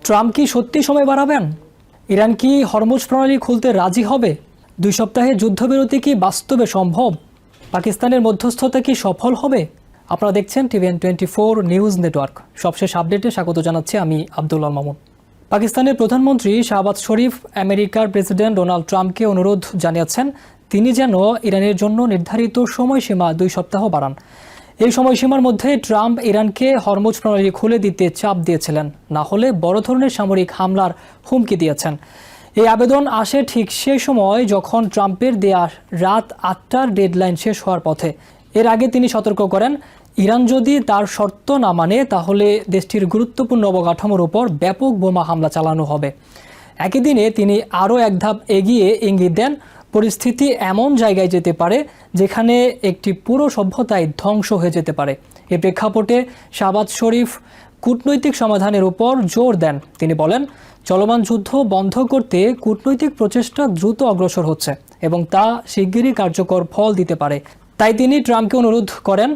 Trump কি সত্যি সময় বাড়াবেন? ইরান কি হরমুজ প্রণালী খুলতে রাজি হবে? 2 সপ্তাহে যুদ্ধবিরতি কি বাস্তবে সম্ভব? পাকিস্তানের মধ্যস্থতা কি সফল হবে? আপনারা দেখছেন TVN24 নিউজ নেটওয়ার্ক। সবশেষ আপডেটে স্বাগত জানাচ্ছি আমি আব্দুল্লাহ মামুন। পাকিস্তানের প্রধানমন্ত্রী শাহবাজ শরীফ আমেরিকার প্রেসিডেন্ট ডোনাল্ড ট্রাম্পকে অনুরোধ জানিয়েছেন তিনি যেন ইরানের জন্য নির্ধারিত সময়সীমা 2 সপ্তাহ বাড়ান। এই সময়সীমার মধ্যে ট্রাম্প ইরানকে হরমুজ প্রণালী খুলে দিতে চাপ দিয়েছিলেন, না হলে বড় ধরনের সামরিক হামলার হুমকি দিয়েছেন। এই আবেদন আসে ঠিক সেই সময় যখন ট্রাম্পের দেয়া রাত 8টার ডেডলাইন শেষ হওয়ার পথে। এর আগে তিনি সতর্ক করেন, ইরান যদি তার শর্ত না মানে তাহলে দেশটির গুরুত্বপূর্ণ অবকাঠামোর উপর ব্যাপক বোমা হামলা চালানো হবে। একই দিনে তিনি আরও এক ধাপ এগিয়ে ইঙ্গিত দেন পরিস্থিতি এমন জায়গায় যেতে পারে যেখানে একটি পুরো সভ্যতাই ধ্বংস হয়ে যেতে পারে। এ প্রেক্ষাপটে শাহবাজ শরীফ কূটনৈতিক সমাধানের উপর জোর দেন। তিনি বলেন, চলমান যুদ্ধ বন্ধ করতে কূটনৈতিক প্রচেষ্টা দ্রুত অগ্রসর হচ্ছে এবং তা শিগগিরই কার্যকর ফল দিতে পারে। তাই তিনি ট্রাম্পকে অনুরোধ করেন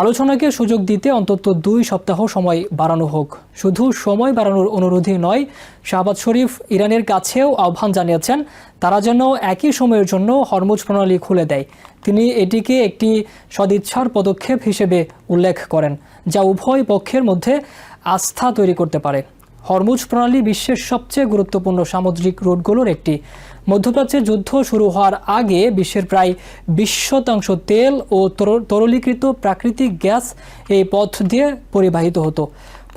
আলোচনাকে সুযোগ দিতে অন্তত 2 সপ্তাহ সময় বাড়ানো হোক। শুধু সময় বাড়ানোর অনুরোধই নয়, শাহবাজ শরীফ ইরানের কাছেও আহ্বান জানিয়েছেন তারা যেন একই সময়ের জন্য হরমুজ প্রণালী খুলে দেয়। তিনি এটিকে একটি সদিচ্ছার পদক্ষেপ হিসেবে উল্লেখ করেন, যা উভয় পক্ষের মধ্যে আস্থা তৈরি করতে পারে। হরমুজ প্রণালী বিশ্বের সবচেয়ে গুরুত্বপূর্ণ সামুদ্রিক রুটগুলোর একটি। মধ্যপ্রাচ্যে যুদ্ধ শুরু হওয়ার আগে বিশ্বের প্রায় 20% তেল ও তরলীকৃত প্রাকৃতিক গ্যাস এই পথ দিয়ে পরিবাহিত হতো।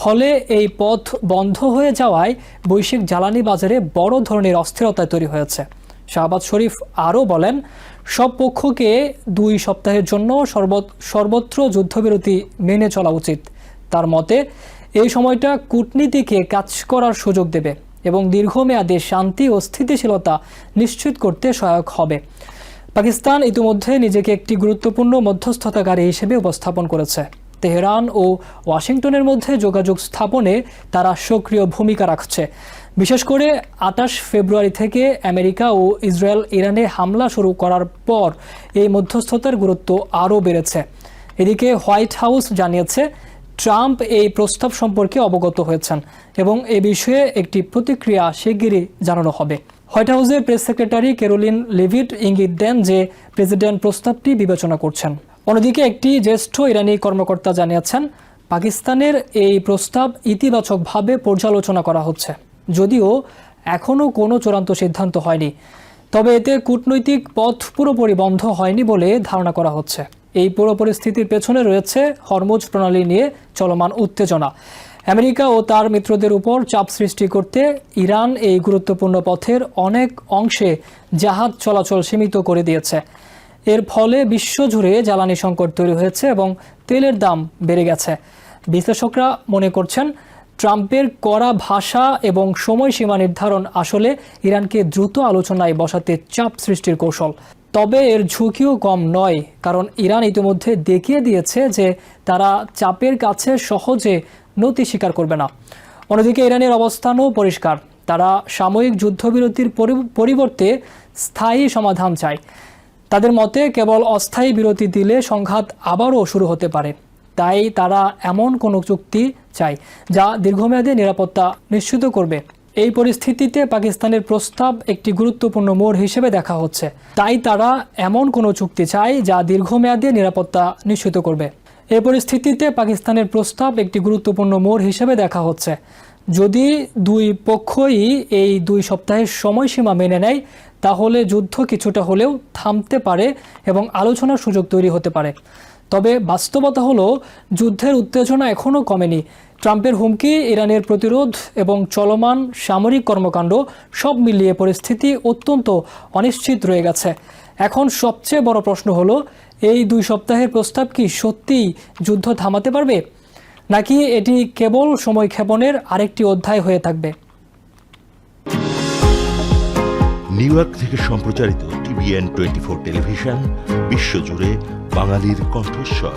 ফলে এই পথ বন্ধ হয়ে যাওয়ায় বৈশ্বিক জ্বালানি বাজারে বড় ধরনের অস্থিরতা তৈরি হয়েছে। শাহবাজ শরীফ আরও বলেন, সব পক্ষকে 2 সপ্তাহের জন্য সর্বত্র যুদ্ধবিরতি মেনে চলা উচিত। তার মতে এই সময়টা কূটনীতিকে কাজ করার সুযোগ দেবে এবং দীর্ঘমেয়াদে শান্তি ও স্থিতিশীলতা নিশ্চিত করতে সহায়ক হবে। পাকিস্তান ইতিমধ্যে নিজেকে একটি গুরুত্বপূর্ণ মধ্যস্থতাকারী হিসেবে উপস্থাপন করেছে। তেহরান ও ওয়াশিংটনের মধ্যে যোগাযোগ স্থাপনে তারা সক্রিয় ভূমিকা রাখছে। বিশেষ করে 28 ফেব্রুয়ারি থেকে আমেরিকা ও ইসরায়েল ইরানে হামলা শুরু করার পর এই মধ্যস্থতার গুরুত্ব আরও বেড়েছে। এদিকে হোয়াইট হাউস জানিয়েছে ট্রাম্প এই প্রস্তাব সম্পর্কে অবগত হয়েছেন এবং এ বিষয়ে একটি প্রতিক্রিয়া শিগগিরই জানানো হবে। হোয়াইট হাউসের প্রেস সেক্রেটারি ক্যারোলিন লেভিট ইঙ্গিত দেন যে প্রেসিডেন্ট প্রস্তাবটি বিবেচনা করছেন। অন্যদিকে একটি জ্যেষ্ঠ ইরানি কর্মকর্তা জানিয়েছেন পাকিস্তানের এই প্রস্তাব ইতিবাচকভাবে পর্যালোচনা করা হচ্ছে, যদিও এখনও কোনো চূড়ান্ত সিদ্ধান্ত হয়নি। তবে এতে কূটনৈতিক পথ পুরোপুরি বন্ধ হয়নি বলে ধারণা করা হচ্ছে। এই পুরো পরিস্থিতির পেছনে রয়েছে হরমুজ প্রণালী নিয়ে চলমান উত্তেজনা। আমেরিকা ও তার মিত্রদের উপর চাপ সৃষ্টি করতে ইরান এই গুরুত্বপূর্ণ পথের অনেক অংশে জাহাজ চলাচল সীমিত করে দিয়েছে। এর ফলে বিশ্বজুড়ে জ্বালানি সংকট তৈরি হয়েছে এবং তেলের দাম বেড়ে গেছে। বিশ্লেষকরা মনে করছেন ট্রাম্পের কড়া ভাষা এবং সময়সীমা নির্ধারণ আসলে ইরানকে দ্রুত আলোচনায় বসাতে চাপ সৃষ্টির কৌশল। তবে এর ঝুঁকিও কম নয়, কারণ ইরান ইতিমধ্যে দেখিয়ে দিয়েছে যে তারা চাপের কাছে সহজে নতি স্বীকার করবে না। অন্যদিকে ইরানের অবস্থানও পরিষ্কার, তারা সাময়িক যুদ্ধবিরতির পরিবর্তে স্থায়ী সমাধান চায়। তাদের মতে কেবল অস্থায়ী বিরতি দিলে সংঘাত আবারও শুরু হতে পারে। তাই তারা এমন কোনো চুক্তি চায় যা দীর্ঘমেয়াদী নিরাপত্তা নিশ্চিত করবে। এই পরিস্থিতিতে পাকিস্তানের প্রস্তাব একটি গুরুত্বপূর্ণ মোড় হিসেবে দেখা হচ্ছে। তাই তারা এমন কোনো চুক্তি চায় যা দীর্ঘমেয়াদী নিরাপত্তা নিশ্চিত করবে। এই পরিস্থিতিতে পাকিস্তানের প্রস্তাব একটি গুরুত্বপূর্ণ মোড় হিসেবে দেখা হচ্ছে। যদি 2 পক্ষই এই 2 সপ্তাহের সময়সীমা মেনে নেয় তাহলে যুদ্ধ কিছুটা হলেও থামতে পারে এবং আলোচনার সুযোগ তৈরি হতে পারে। তবে বাস্তবতা হলো যুদ্ধের উত্তেজনা এখনও কমেনি। ট্রাম্পের হুমকি, ইরানের প্রতিরোধ এবং চলমান সামরিক কর্মকাণ্ড সব মিলিয়ে পরিস্থিতি অত্যন্ত অনিশ্চিত রয়ে গেছে। এখন সবচেয়ে বড় প্রশ্ন হলো এই 2 সপ্তাহের প্রস্তাব কি সত্যিই যুদ্ধ থামাতে পারবে, নাকি এটি কেবল সময়ক্ষেপণের আরেকটি অধ্যায় হয়ে থাকবে? নিউ ইয়র্ক থেকে সম্প্রচারিত TVN24 টেলিভিশন বিশ্বজুড়ে বাঙালির কণ্ঠস্বর।